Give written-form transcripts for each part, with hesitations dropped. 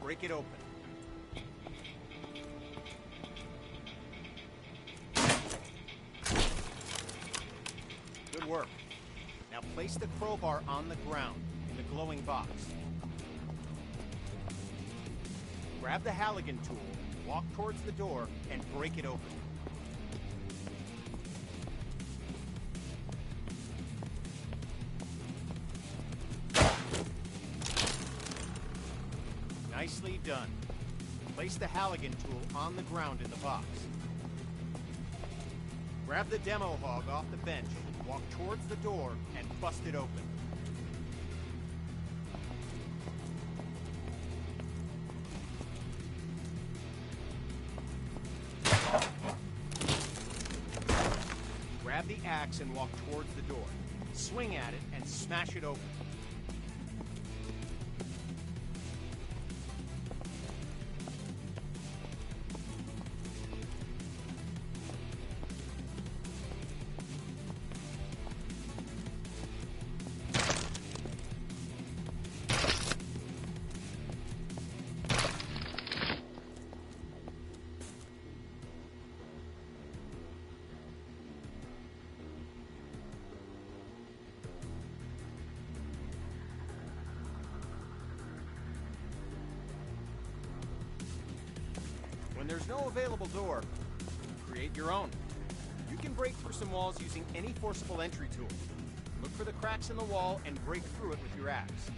break it open. Good work. Now place the crowbar on the ground in the glowing box. Grab the Halligan tool, walk towards the door, and break it open. Nicely done. Place the Halligan tool on the ground in the box. Grab the demo hog off the bench, walk towards the door, and bust it open. Grab the axe and walk towards the door. Swing at it and smash it open. When there's no available door, create your own. You can break through some walls using any forcible entry tool. Look for the cracks in the wall and break through it with your axe.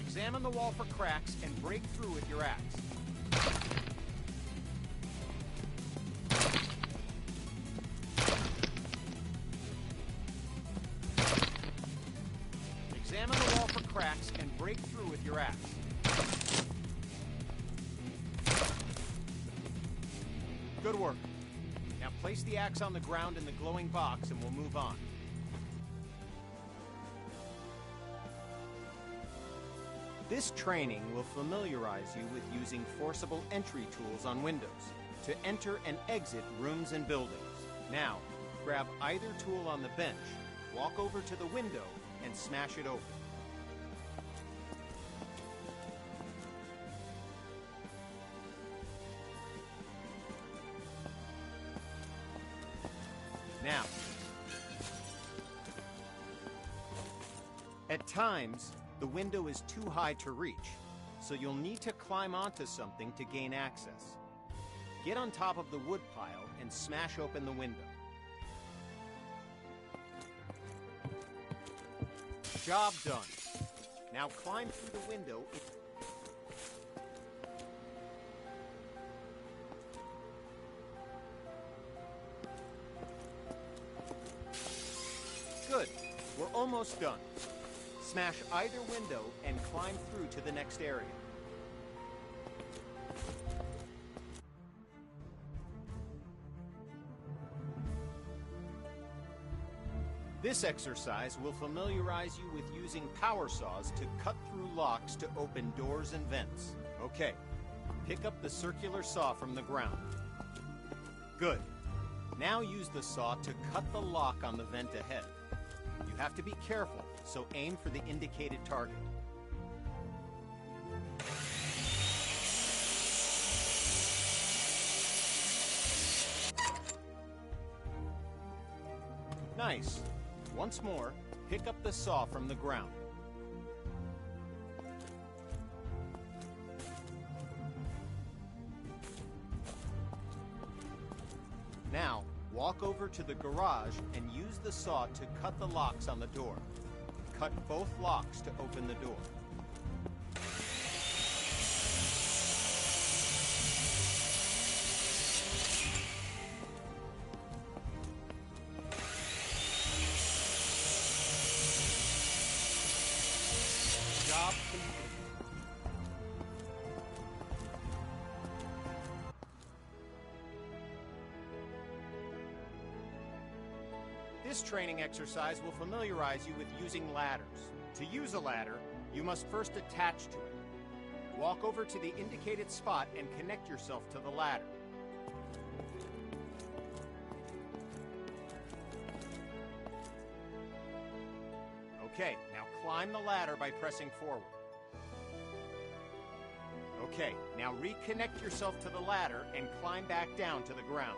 Examine the wall for cracks and break through with your axe. Examine the wall for cracks and break through with your axe. Good work. Now place the axe on the ground in the glowing box and we'll move on. This training will familiarize you with using forcible entry tools on windows to enter and exit rooms and buildings. Now, grab either tool on the bench, walk over to the window, and smash it open. Now, at times, the window is too high to reach, so you'll need to climb onto something to gain access. Get on top of the wood pile and smash open the window. Job done. Now climb through the window. Good. We're almost done. Smash either window and climb through to the next area. This exercise will familiarize you with using power saws to cut through locks to open doors and vents. Okay, pick up the circular saw from the ground. Good. Now use the saw to cut the lock on the vent ahead. You have to be careful, so aim for the indicated target. Nice. Once more, pick up the saw from the ground. Now, walk over to the garage and use the saw to cut the locks on the door. Cut both locks to open the door. Job complete. This training exercise will familiarize you with using ladders. To use a ladder, you must first attach to it. Walk over to the indicated spot and connect yourself to the ladder. Okay, now climb the ladder by pressing forward. Okay, now reconnect yourself to the ladder and climb back down to the ground.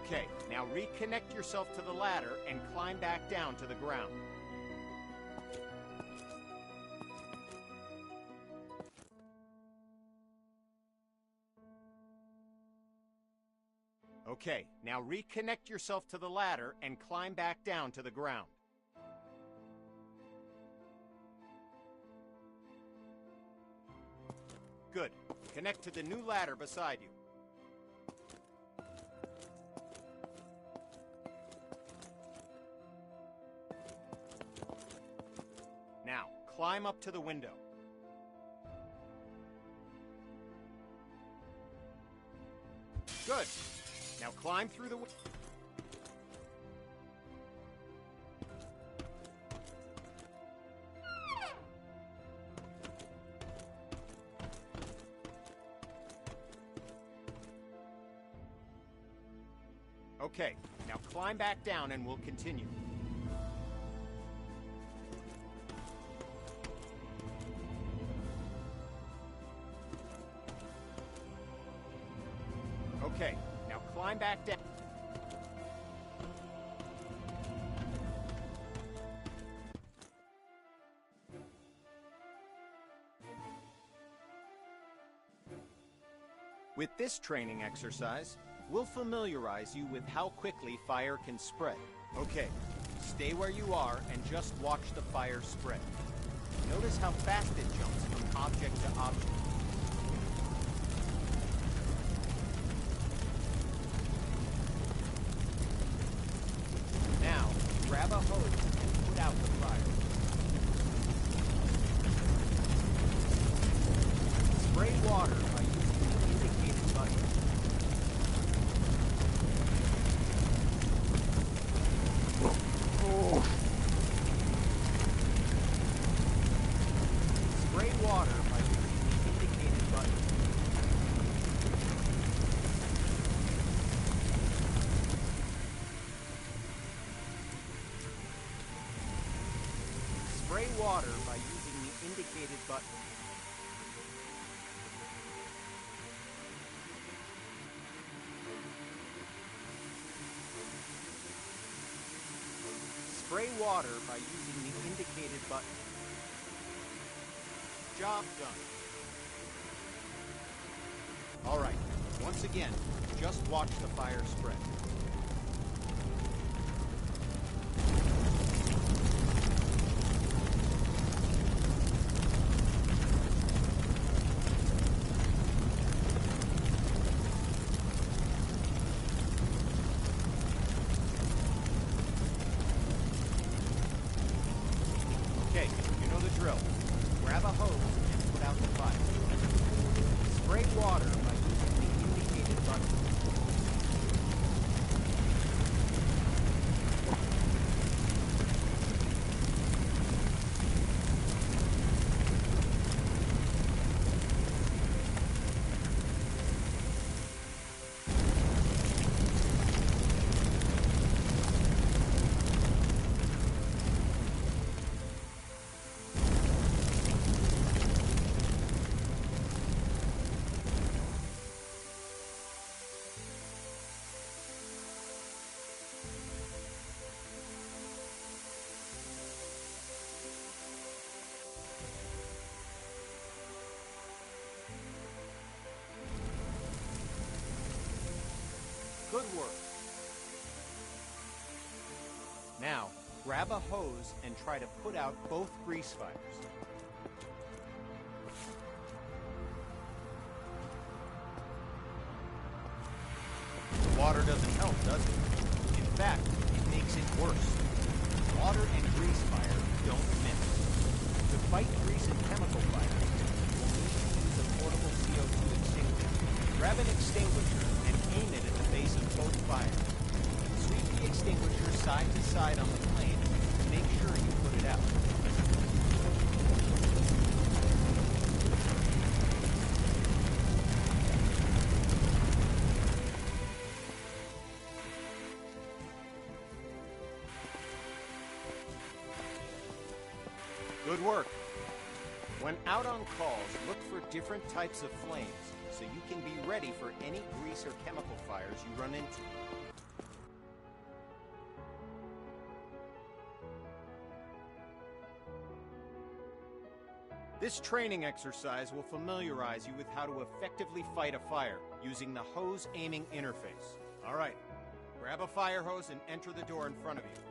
Okay, now reconnect yourself to the ladder and climb back down to the ground. Okay, now reconnect yourself to the ladder and climb back down to the ground. Good. Connect to the new ladder beside you. Now, climb up to the window. Good. Now climb through the window. Okay, now climb back down and we'll continue. Okay, now climb back down. With this training exercise, we'll familiarize you with how quickly fire can spread. Okay, stay where you are and just watch the fire spread. Notice how fast it jumps from object to object. Now, grab a hose and put out the fire. Spray water by using the indicated button. Spray water by using the indicated button. Spray water by using the indicated button. Spray water by using the indicated button. Job done. All right, once again, just watch the fire spread. Okay, you know the drill. Grab a hose and put out the fire. Spray water by using the indicated button. Good work. Now, grab a hose and try to put out both grease fires. Water doesn't help, does it? In fact, it makes it worse. Water and grease fire don't mix. To fight grease and chemical fire, we'll need to use a portable CO2 extinguisher. Grab an extinguisher and aim it at the base of both fires. Sweep the extinguisher side to side on the flame and make sure you put it out. Good work. When out on calls, look for different types of flames, so you can be ready for any grease or chemical fires you run into. This training exercise will familiarize you with how to effectively fight a fire using the hose aiming interface. All right, grab a fire hose and enter the door in front of you.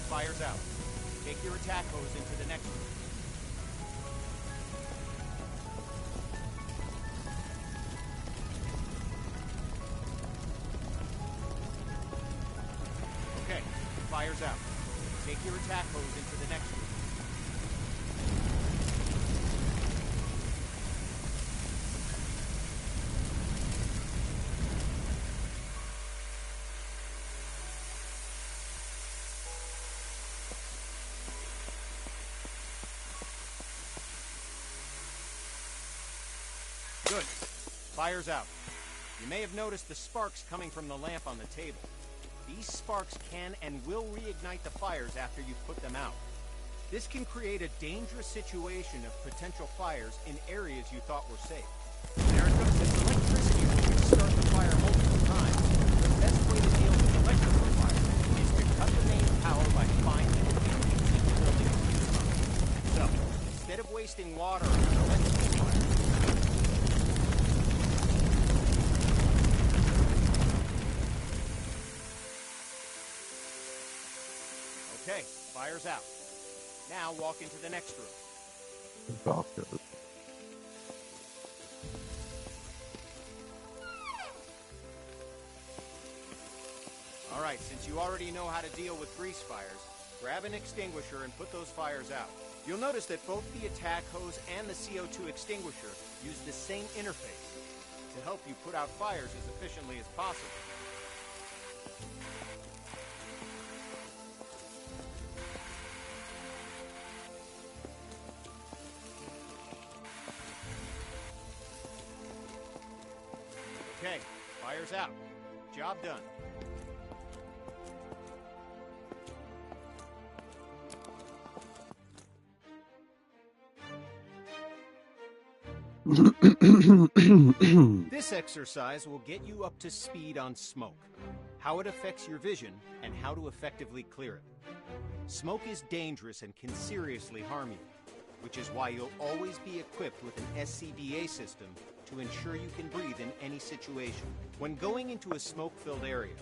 Fire's out. Take your attack hose into the next room. Okay, fire's out. Take your attack hose into the next room. Good. Fire's out. You may have noticed the sparks coming from the lamp on the table. These sparks can and will reignite the fires after you've put them out. This can create a dangerous situation of potential fires in areas you thought were safe. There it goes. This electricity will restart the fire multiple times. The best way to deal with electrical fire is to cut the main power by finding and increasing the building fuse box. So, instead of wasting water on an electrical fire, okay, fire's out. Now walk into the next room. All right, since you already know how to deal with grease fires, grab an extinguisher and put those fires out. You'll notice that both the attack hose and the CO2 extinguisher use the same interface to help you put out fires as efficiently as possible. Okay, fire's out. Job done. This exercise will get you up to speed on smoke, how it affects your vision, and how to effectively clear it. Smoke is dangerous and can seriously harm you, which is why you'll always be equipped with an SCBA system to ensure you can breathe in any situation. When going into a smoke-filled area,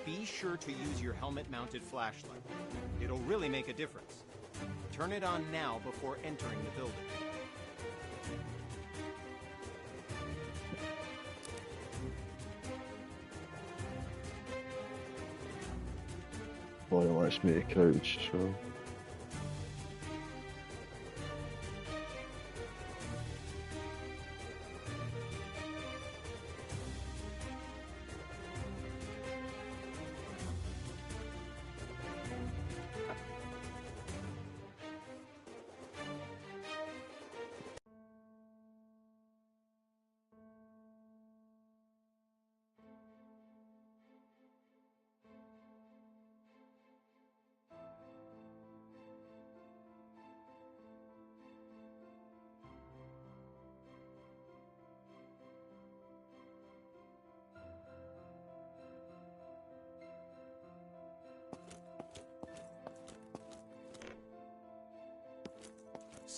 be sure to use your helmet-mounted flashlight. It'll really make a difference. Turn it on now before entering the building. Boy wants me to coach, so...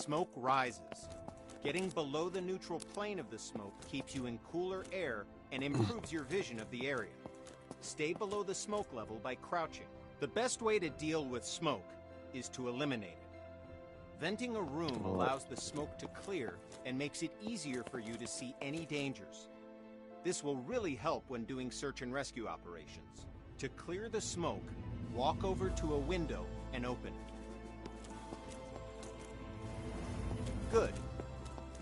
smoke rises. Getting below the neutral plane of the smoke keeps you in cooler air and improves your vision of the area. Stay below the smoke level by crouching. The best way to deal with smoke is to eliminate it. Venting a room allows the smoke to clear and makes it easier for you to see any dangers. This will really help when doing search and rescue operations. To clear the smoke, walk over to a window and open it. Good.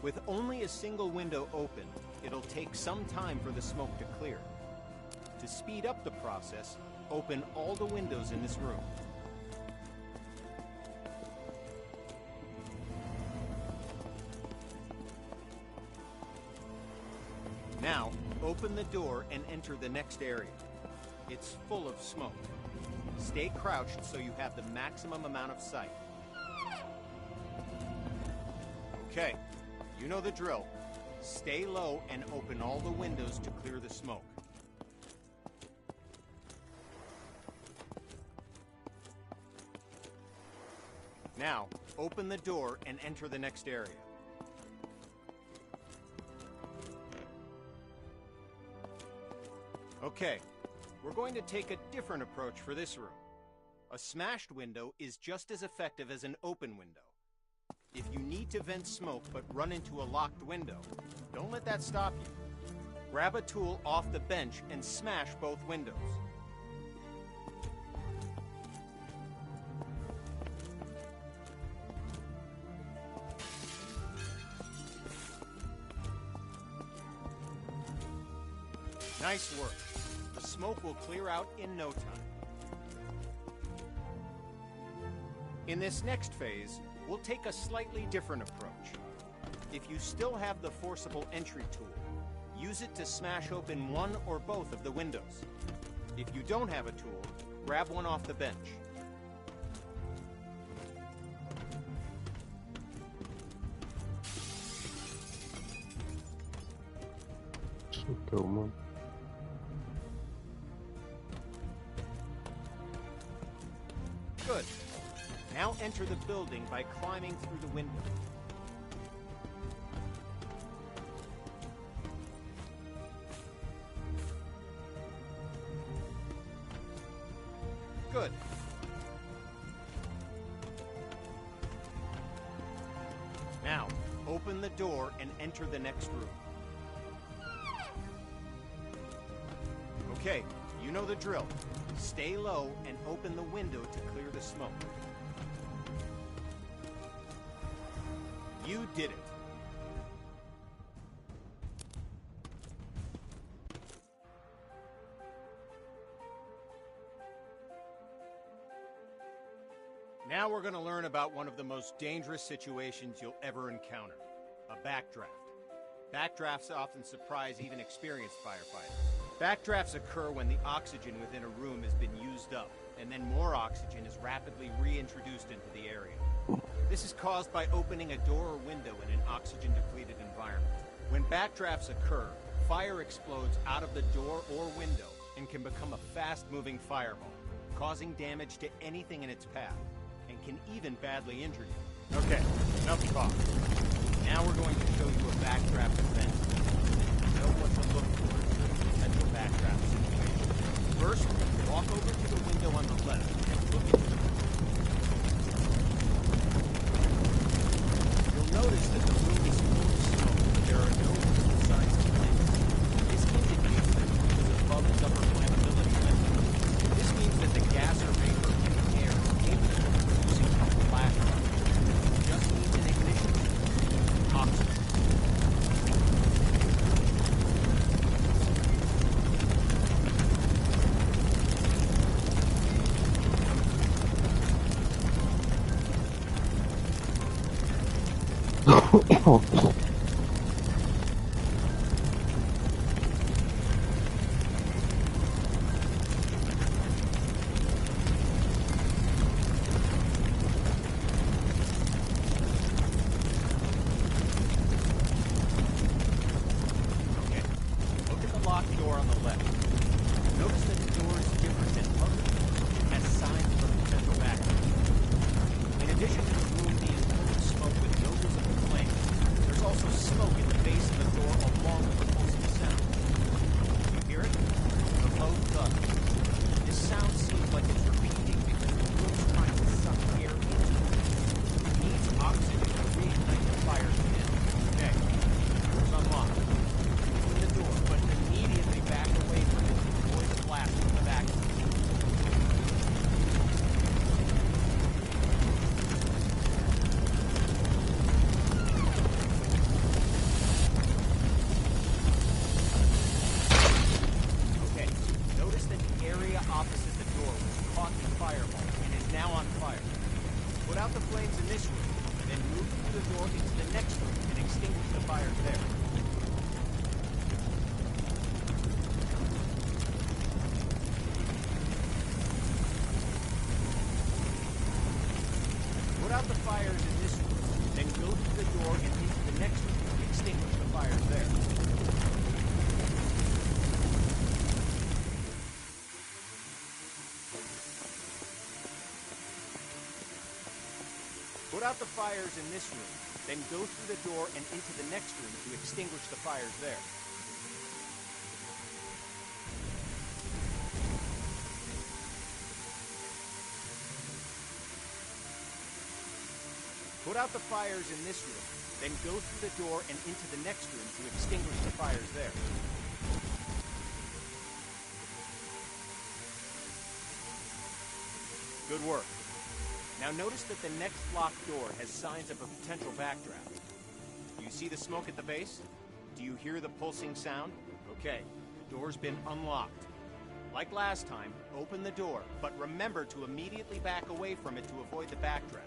With only a single window open, it'll take some time for the smoke to clear. To speed up the process, open all the windows in this room. Now, open the door and enter the next area. It's full of smoke. Stay crouched so you have the maximum amount of sight. Okay, you know the drill. Stay low and open all the windows to clear the smoke. Now, open the door and enter the next area. Okay, we're going to take a different approach for this room. A smashed window is just as effective as an open window. If you need to vent smoke but run into a locked window, don't let that stop you. Grab a tool off the bench and smash both windows. Nice work. The smoke will clear out in no time. In this next phase, we'll take a slightly different approach. If you still have the forcible entry tool, use it to smash open one or both of the windows. If you don't have a tool, grab one off the bench. Good. Now enter the building by climbing through the window. Good. Now, open the door and enter the next room. Okay, you know the drill. Stay low and open the window to clear the smoke. You did it. Now we're going to learn about one of the most dangerous situations you'll ever encounter, a backdraft. Backdrafts often surprise even experienced firefighters. Backdrafts occur when the oxygen within a room has been used up, and then more oxygen is rapidly reintroduced into the area. This is caused by opening a door or window in an oxygen-depleted environment. When backdrafts occur, fire explodes out of the door or window and can become a fast-moving fireball, causing damage to anything in its path, and can even badly injure you. Okay, enough talk. Now we're going to show you a backdraft event. Know what to look for in a potential backdraft situation. First, walk over to the window on the left and look into the room. You'll notice that the room is full of smoke, but there are no visible signs of flames. This indicates that the room is above its upper flammability limit. This means that the gas or vapor in the air is capable of producing a flash fire. It just needs an ignition. Oxygen. In addition to the room being full of smoke with no also smoke at the base of the door along with the pulsing sound. You hear it? The low thud. This sound seems like it's repeating because the door's trying to suck air into it. It needs oxygen to reignite the fires within. Okay. Door's unlocked. Open the door, but immediately back away from it to avoid the blast from the vacuum. Opposite the door was caught in a fireball and is now on fire. Put out the flames in this room, then move through the door into the next room and extinguish the fires there. Put out the fires in this room, then go through the door and into the next room and extinguish the fires there. Put out the fires in this room, then go through the door and into the next room to extinguish the fires there. Put out the fires in this room, then go through the door and into the next room to extinguish the fires there. Good work. Now notice that the next locked door has signs of a potential backdraft. Do you see the smoke at the base? Do you hear the pulsing sound? Okay, the door's been unlocked. Like last time, open the door, but remember to immediately back away from it to avoid the backdraft.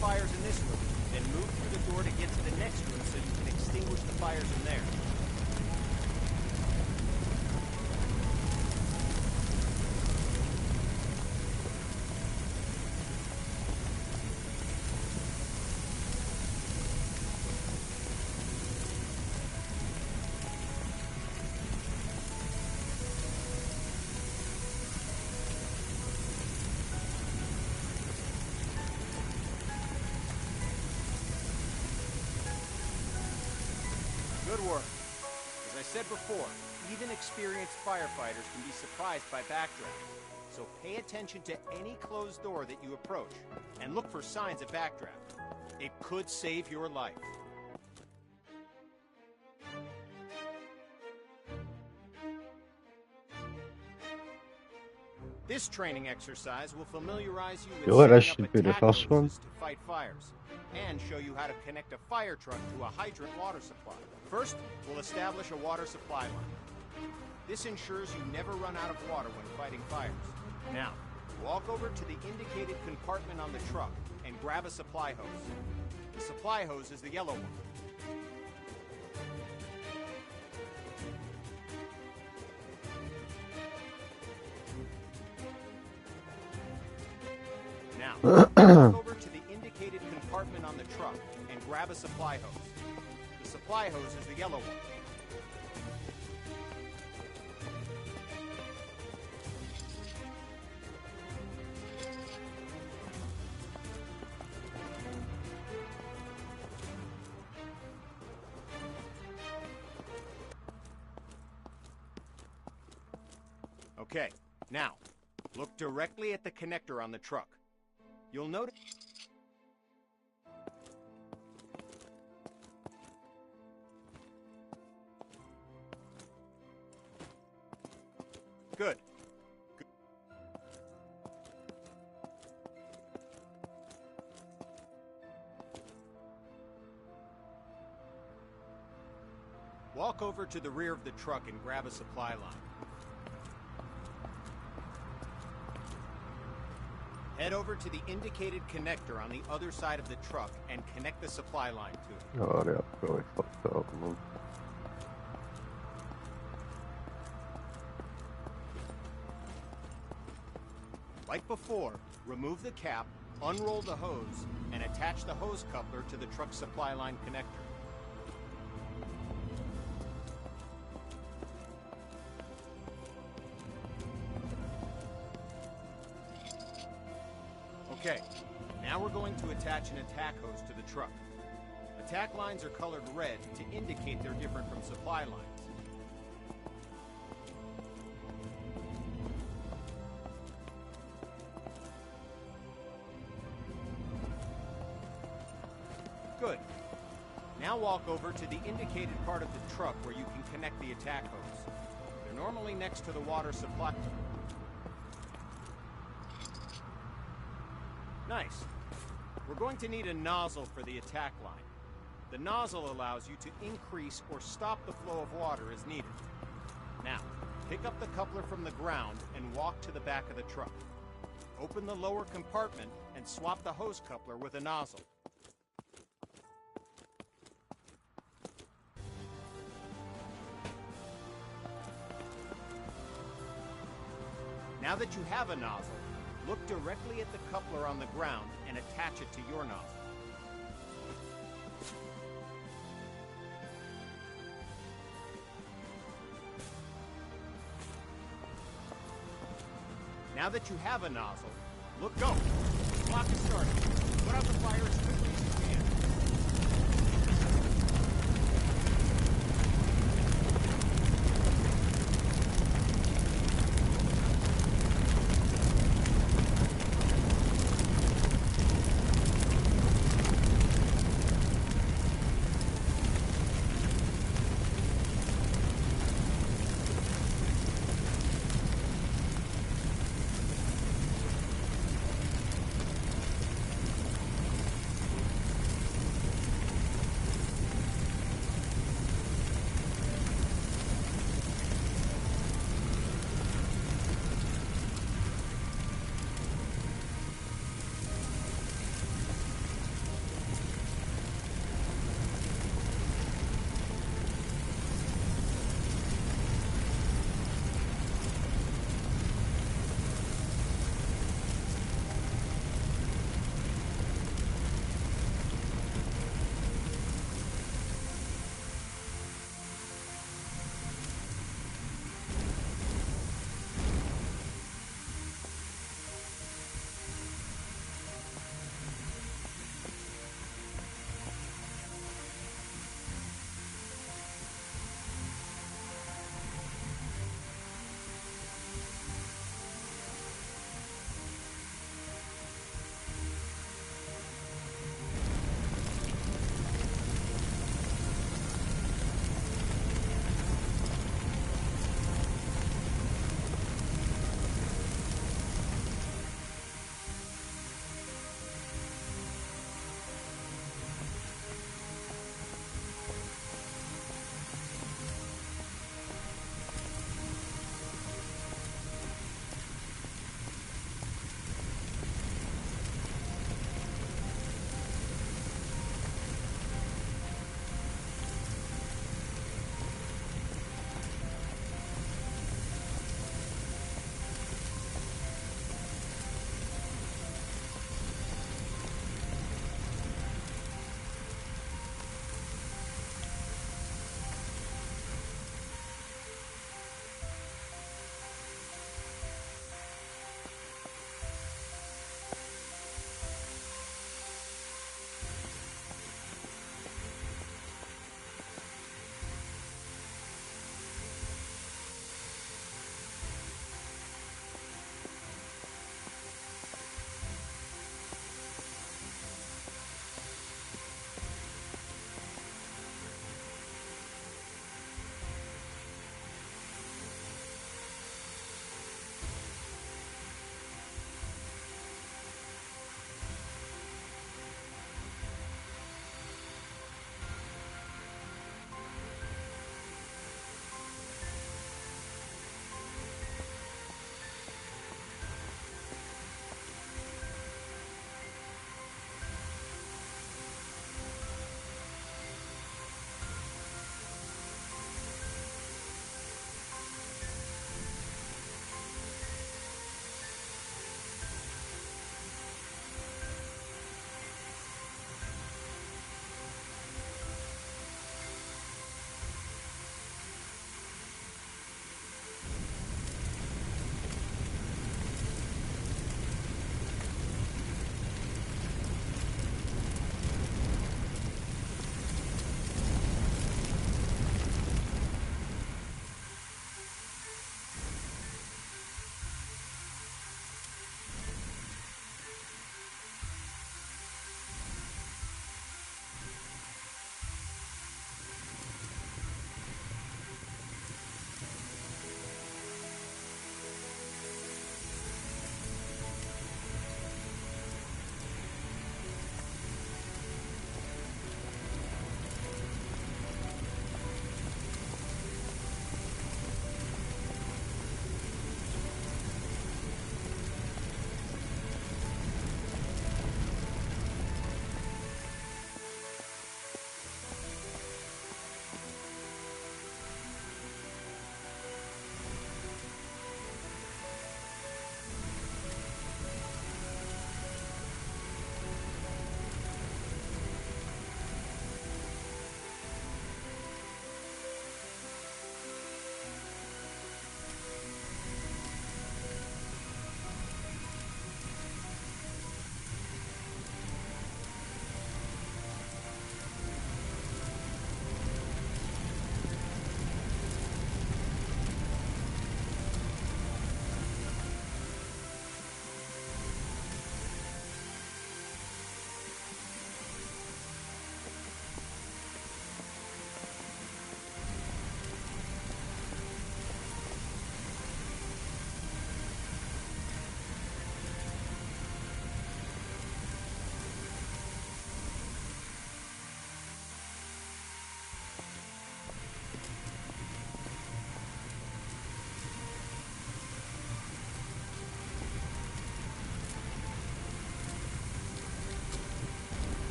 Fires in this room, then move through the door to get to the next room so you can extinguish the fires in there. Good work. As I said before, even experienced firefighters can be surprised by backdraft. So pay attention to any closed door that you approach, and look for signs of backdraft. It could save your life. This training exercise will familiarize you with setting up attack hoses to fight fires, and show you how to connect a fire truck to a hydrant water supply. First, we'll establish a water supply line. This ensures you never run out of water when fighting fires. Now, walk over to the indicated compartment on the truck and grab a supply hose. The supply hose is the yellow one. Now, walk over to the indicated compartment on the truck and grab a supply hose. The supply hose is the yellow one. Okay, now, look directly at the connector on the truck. You'll notice... Good. Walk over to the rear of the truck and grab a supply line. Head over to the indicated connector on the other side of the truck and connect the supply line to it. Oh, yeah, really fucked up, man. Like before, remove the cap, unroll the hose, and attach attach the hose coupler to the truck supply line connector. Okay, now we're going to attach an attack hose to the truck. Attack lines are colored red to indicate they're different from supply lines. Good. Now walk over to the indicated part of the truck where you can connect the attack hose. They're normally next to the water supply. Nice. We're going to need a nozzle for the attack line. The nozzle allows you to increase or stop the flow of water as needed. Now, pick up the coupler from the ground and walk to the back of the truck. Open the lower compartment and swap the hose coupler with a nozzle. Now that you have a nozzle, look directly at the coupler on the ground and attach it to your nozzle. Now that you have a nozzle, look go! Clock is starting. Put out the fire as quickly as you can.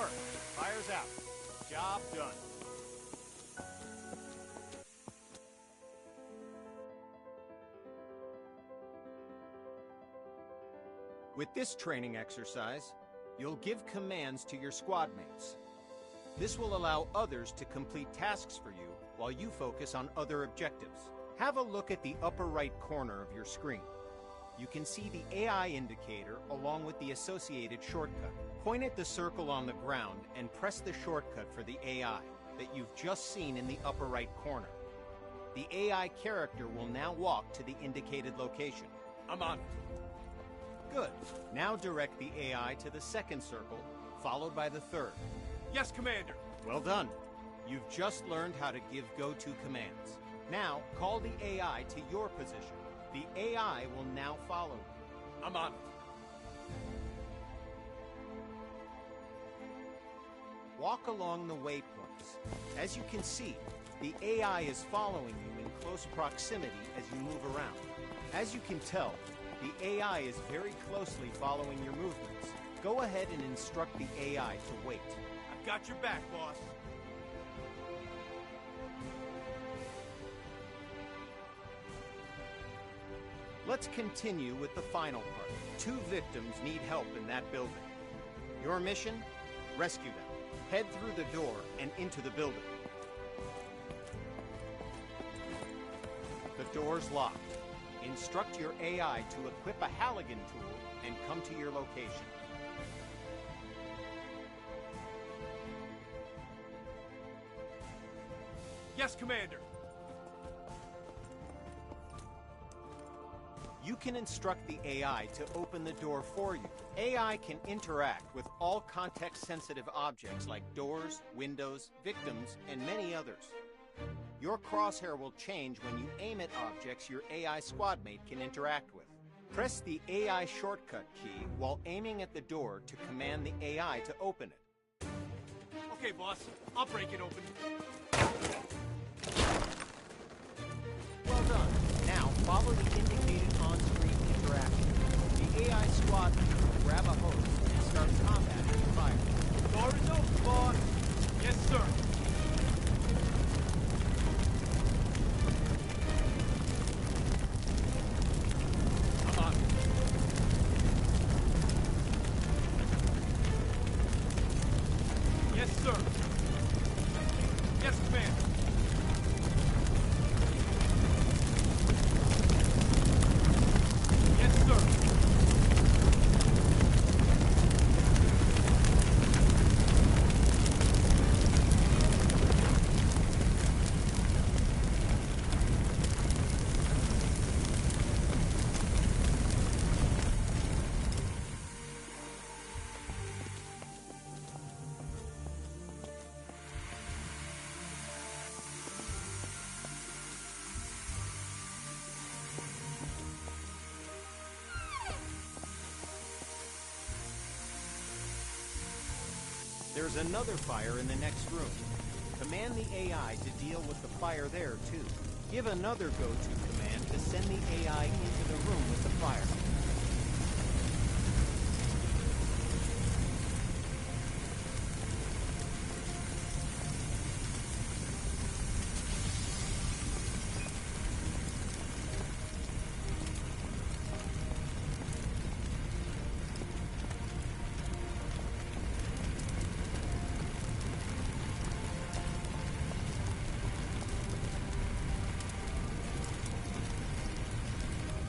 work. Fire's out. Job done. With this training exercise, you'll give commands to your squad mates. This will allow others to complete tasks for you while you focus on other objectives. Have a look at the upper right corner of your screen. You can see the AI indicator along with the associated shortcut. Point at the circle on the ground and press the shortcut for the AI that you've just seen in the upper right corner. The AI character will now walk to the indicated location. I'm on it. Good. Now direct the AI to the second circle, followed by the third. Yes, Commander. Well done. You've just learned how to give go-to commands. Now, call the AI to your position. The AI will now follow you. I'm on it. Walk along the waypoints. As you can see, the AI is following you in close proximity as you move around. As you can tell, the AI is very closely following your movements. Go ahead and instruct the AI to wait. I've got your back, boss. Let's continue with the final part. 2 victims need help in that building. Your mission? Rescue them. Head through the door and into the building. The door's locked. Instruct your AI to equip a Halligan tool and come to your location. Yes, Commander. You can instruct the AI to open the door for you. AI can interact with all context-sensitive objects like doors, windows, victims, and many others. Your crosshair will change when you aim at objects your AI squadmate can interact with. Press the AI shortcut key while aiming at the door to command the AI to open it. Okay, boss. I'll break it open. Well done. Now, follow the indicated on-screen interaction. The AI squadmate will grab a hose and start combating the fire. Door is open, boss. Yes, sir. I'm on. Yes, sir. Yes, Commander. Yes, sir. There's another fire in the next room. Command the AI to deal with the fire there, too. Give another go-to command to send the AI into the room with the fire.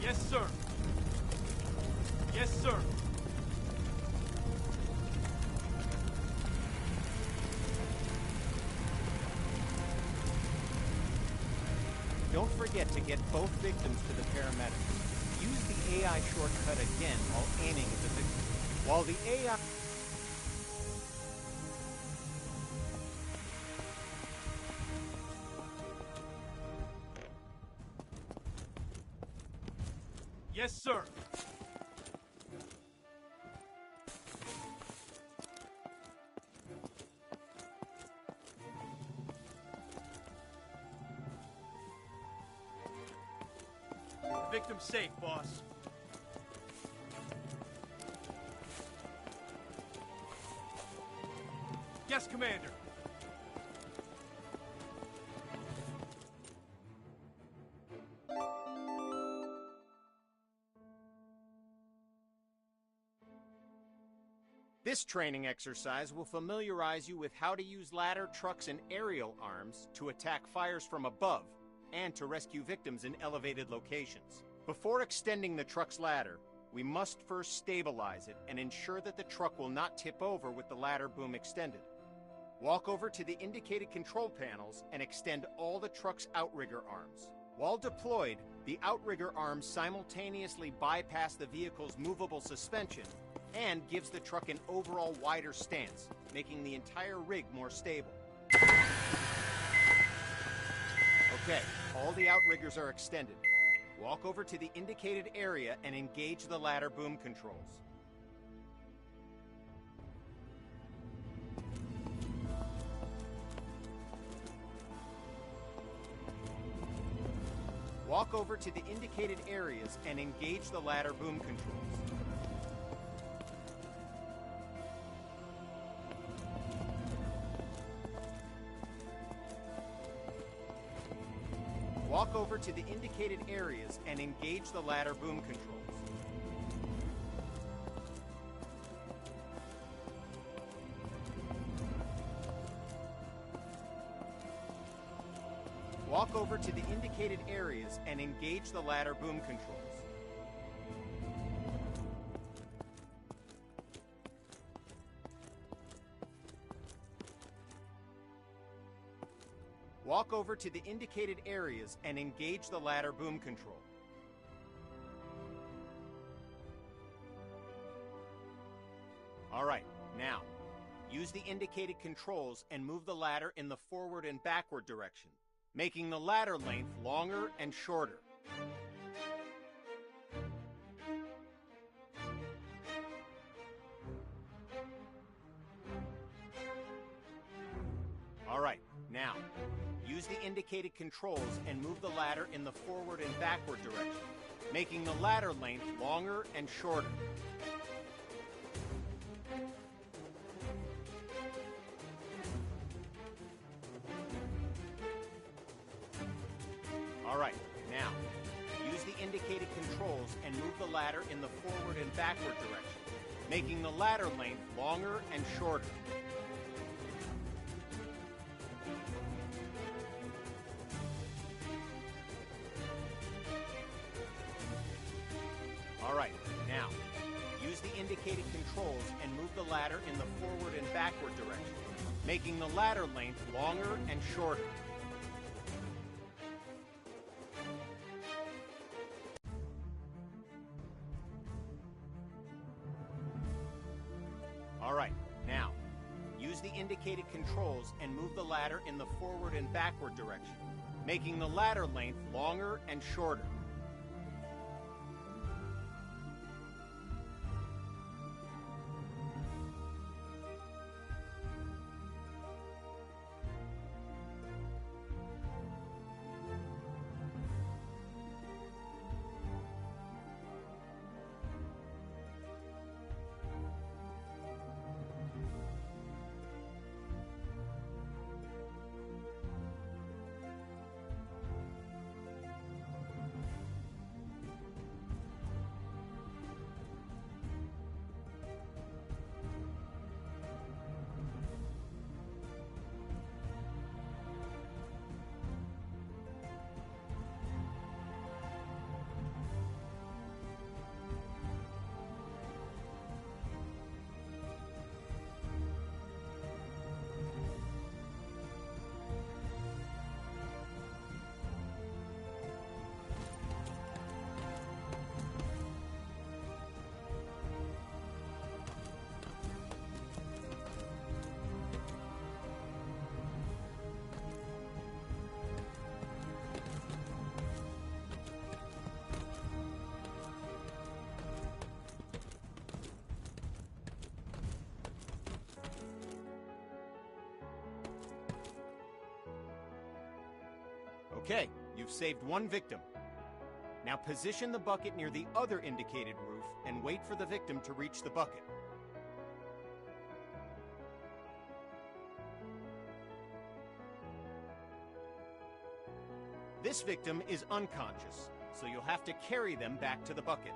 Yes, sir. Yes, sir. Don't forget to get both victims to the paramedics. Use the AI shortcut again while aiming at the victim. While the AI... Yes, sir. Victim safe, boss. Yes, Commander. This training exercise will familiarize you with how to use ladder trucks and aerial arms to attack fires from above and to rescue victims in elevated locations. Before extending the truck's ladder, we must first stabilize it and ensure that the truck will not tip over with the ladder boom extended. Walk over to the indicated control panels and extend all the truck's outrigger arms. While deployed, the outrigger arms simultaneously bypass the vehicle's movable suspension and gives the truck an overall wider stance, making the entire rig more stable. Okay, all the outriggers are extended. Walk over to the indicated area and engage the ladder boom controls. Walk over to the indicated areas and engage the ladder boom controls. Walk over to the indicated areas and engage the ladder boom controls. Walk over to the indicated areas and engage the ladder boom controls. Walk over to the indicated areas and engage the ladder boom control. All right, now, use the indicated controls and move the ladder in the forward and backward direction, making the ladder length longer and shorter. All right, now, use the indicated controls and move the ladder in the forward and backward direction, making the ladder length longer and shorter. All right, now, use the indicated controls and move the ladder in the forward and backward direction, making the ladder length longer and shorter. All right, now, use the indicated controls and move the ladder in the forward and backward direction, making the ladder length longer and shorter. All right, now, use the indicated controls and move the ladder in the forward and backward direction, making the ladder length longer and shorter. Okay, you've saved one victim. Now position the bucket near the other indicated roof and wait for the victim to reach the bucket. This victim is unconscious, so you'll have to carry them back to the bucket.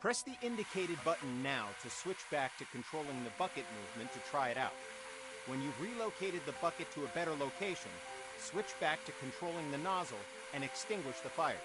Press the indicated button now to switch back to controlling the bucket movement to try it out. When you've relocated the bucket to a better location, switch back to controlling the nozzle and extinguish the fires.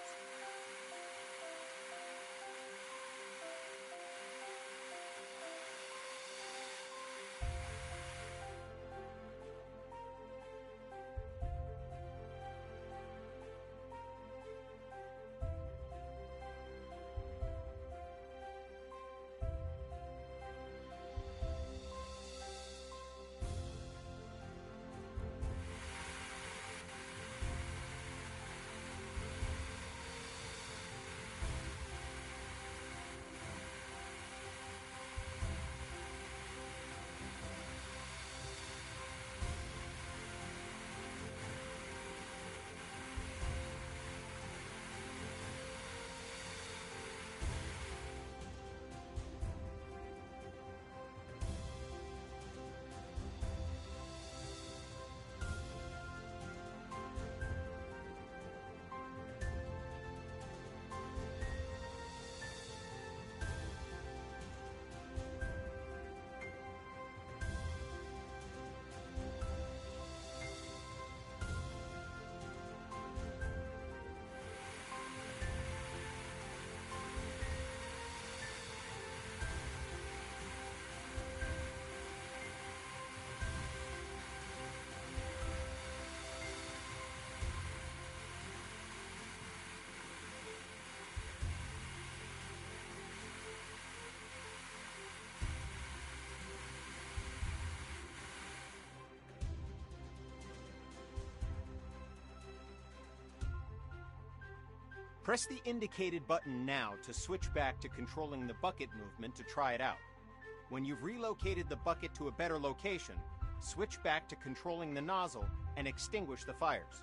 Press the indicated button now to switch back to controlling the bucket movement to try it out. When you've relocated the bucket to a better location, switch back to controlling the nozzle and extinguish the fires.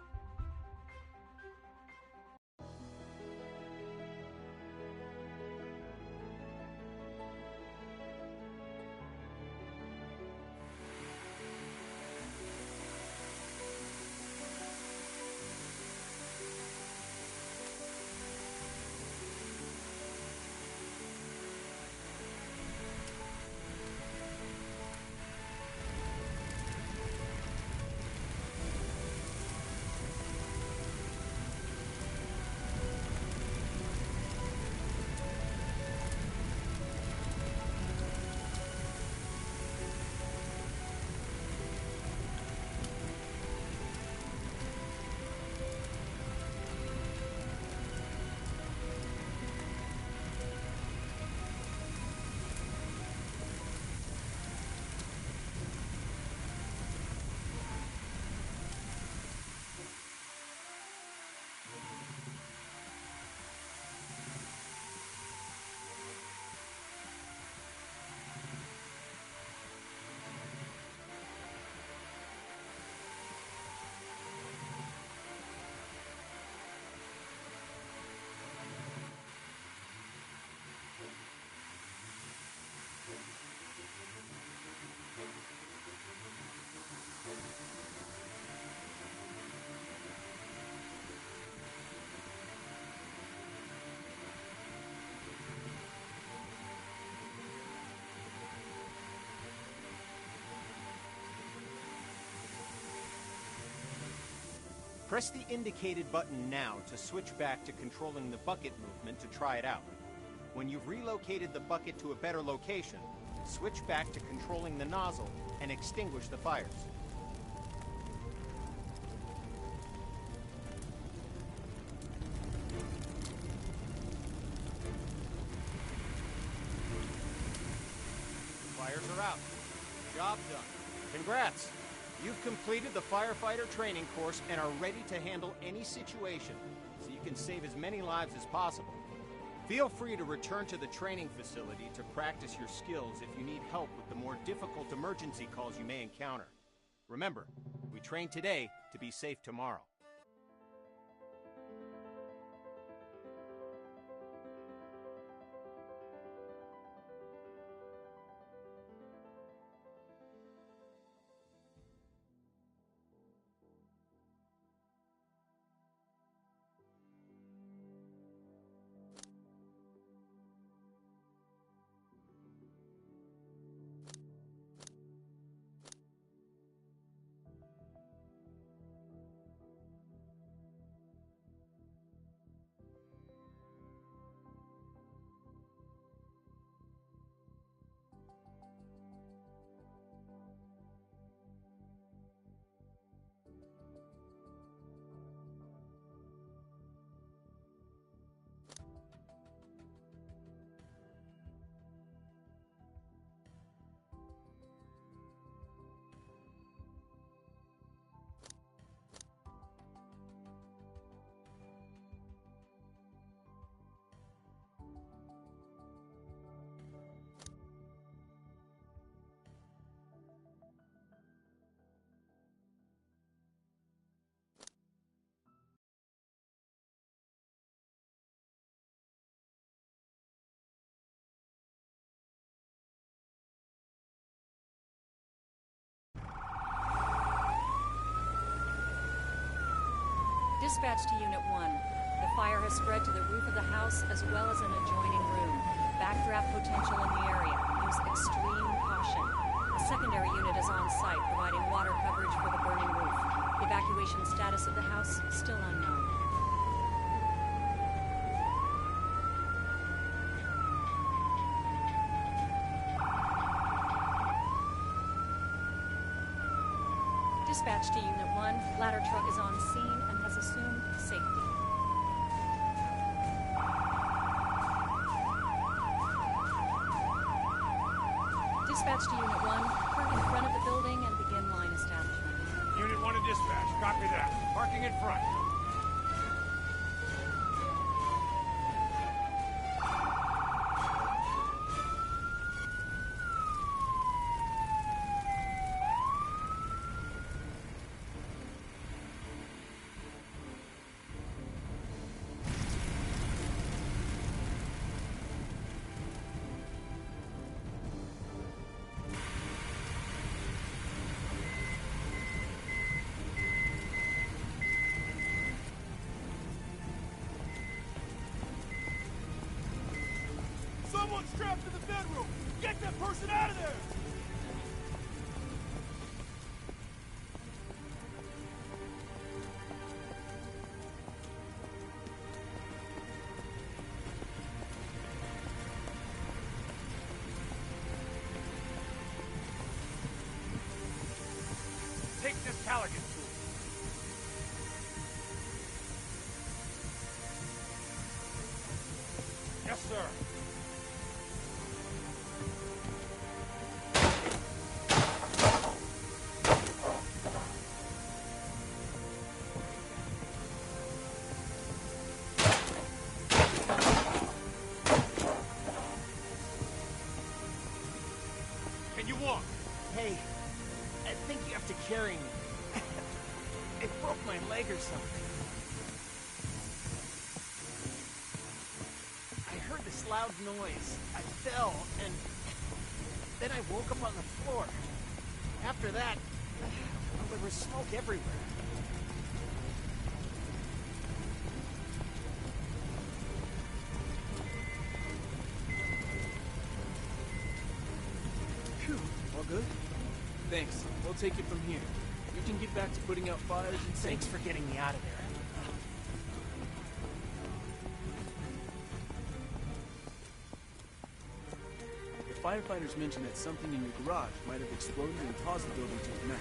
Press the indicated button now to switch back to controlling the bucket movement to try it out. When you've relocated the bucket to a better location, switch back to controlling the nozzle and extinguish the fires. Fires are out. Job done. Congrats! You've completed the firefighter training course and are ready to handle any situation, so you can save as many lives as possible. Feel free to return to the training facility to practice your skills if you need help with the more difficult emergency calls you may encounter. Remember, we train today to be safe tomorrow. Dispatch to Unit 1. The fire has spread to the roof of the house as well as an adjoining room. Backdraft potential in the area. Use extreme caution. A secondary unit is on site, providing water coverage for the burning roof. Evacuation status of the house still unknown. Dispatch to Unit 1. Ladder truck is on scene and has assumed safety. Dispatch to Unit 1. Park in front of the building and begin line establishment. Unit 1 to dispatch. Copy that. Parking in front. Someone's strapped to the bedroom! Get that person out of there! Take this Callaghan tool. Yes, sir. Can you walk? Hey, I think you have to carry me. It broke my leg or something. I heard this loud noise. I fell, and then I woke up on the floor. After that, well, there was smoke everywhere. Phew, all good? Thanks. We'll take it from here. We can get back to putting out fires and Thanks for getting me out of there. The firefighters mentioned that something in your garage might have exploded and caused the building to ignite.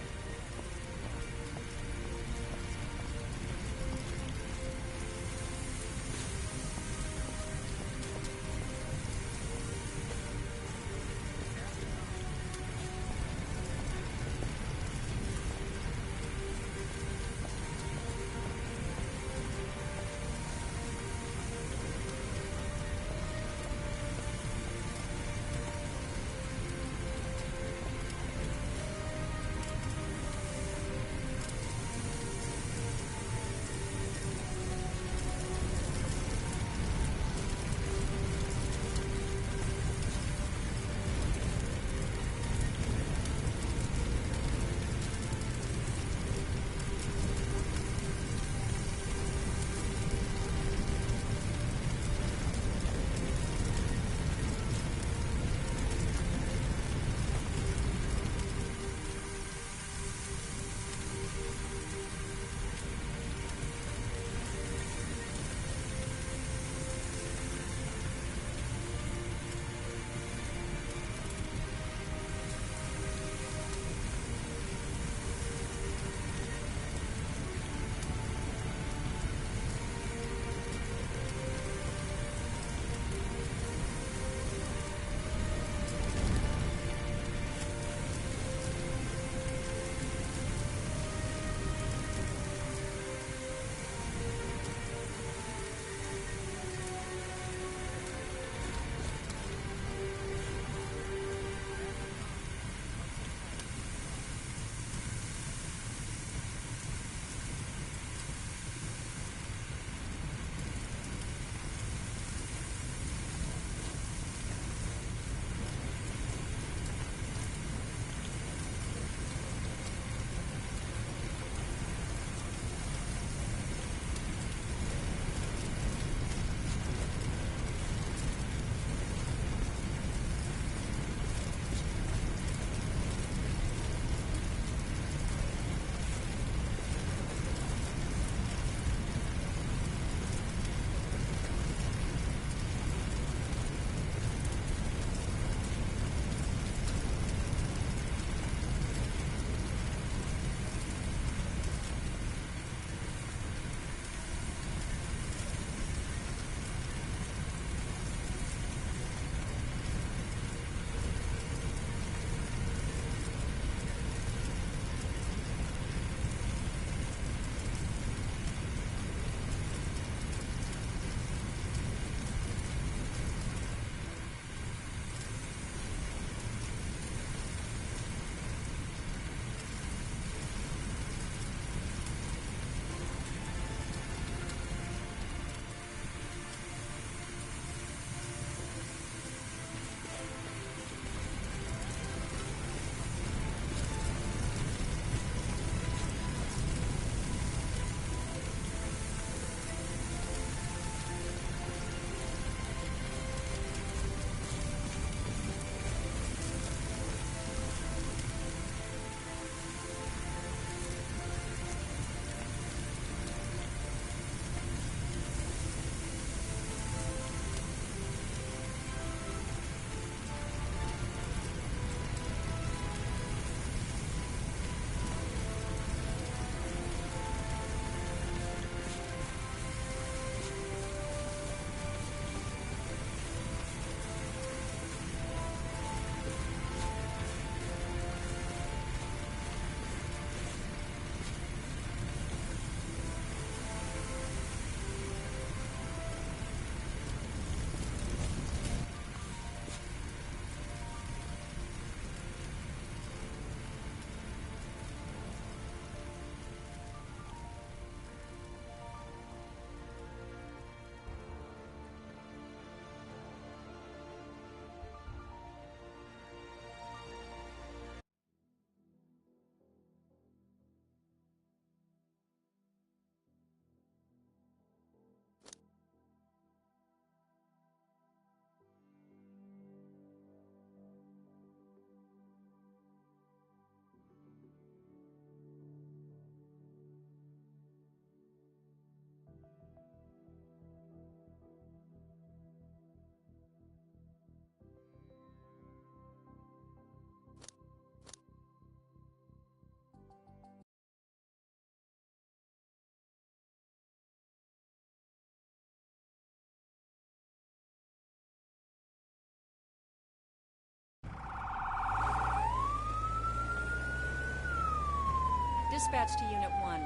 Dispatch to Unit 1.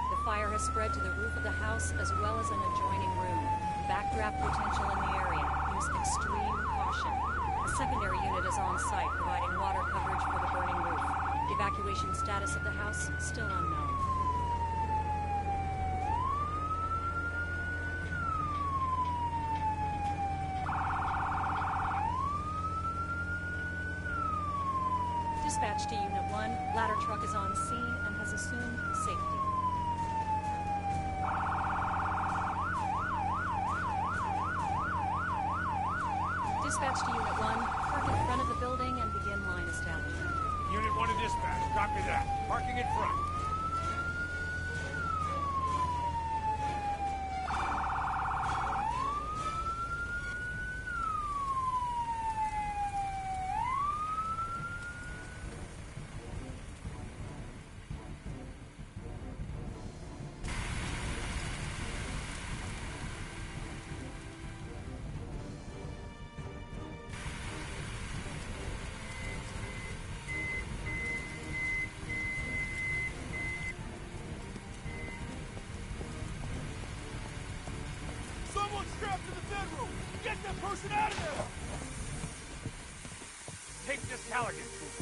The fire has spread to the roof of the house as well as an adjoining room. Backdraft potential in the area. Use extreme caution. A secondary unit is on site providing water coverage for the burning roof. Evacuation status of the house still unknown. Dispatch to Unit 1. Ladder truck is on scene and has assumed safety. Dispatch to Unit 1. Park in front of the building and begin line establishment. Unit 1 to dispatch. Copy that. Parking in front. Someone's strapped to the bedroom! Get that person out of there! Take this Callaghan tool.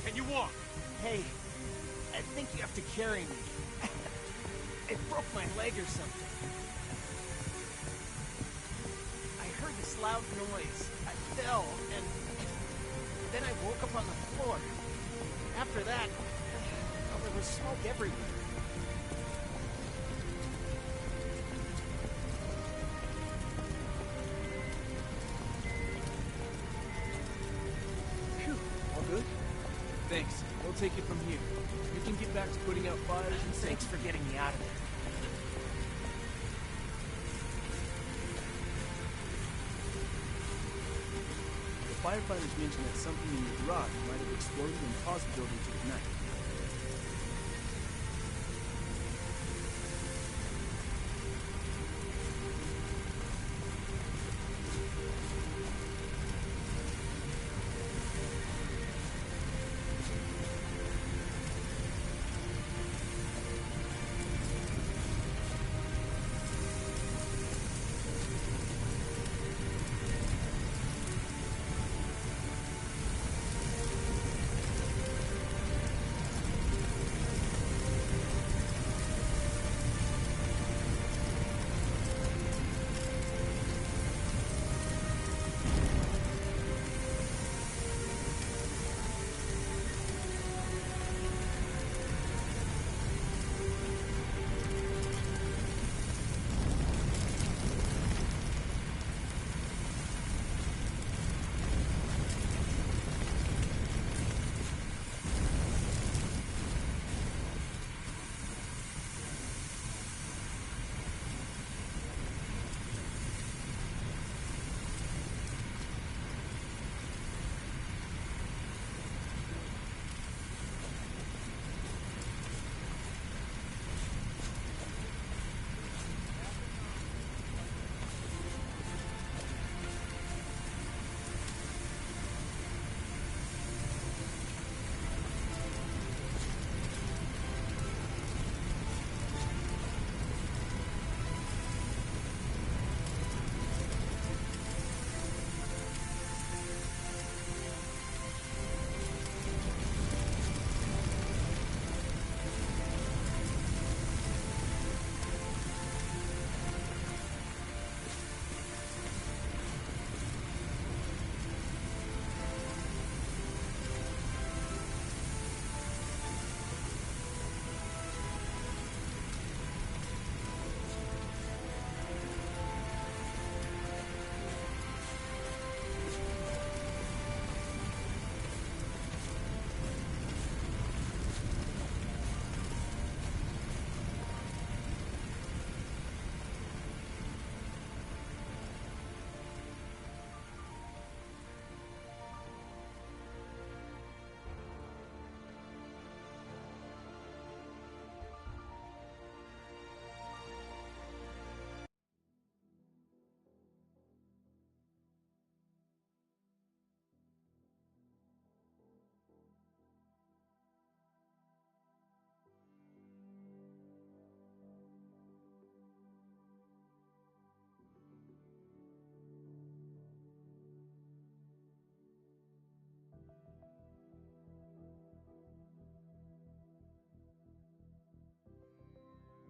Can you walk? Hey, I think you have to carry me. I broke my leg or something. I heard this loud noise. I fell, and then I woke up on the floor. After that, well, there was smoke everywhere. Phew, all good? Thanks. We'll take it from here. You can get back to putting out fires and thanks for getting me out of there. The firefighters mentioned that something in the garage might have exploded and caused the building to ignite.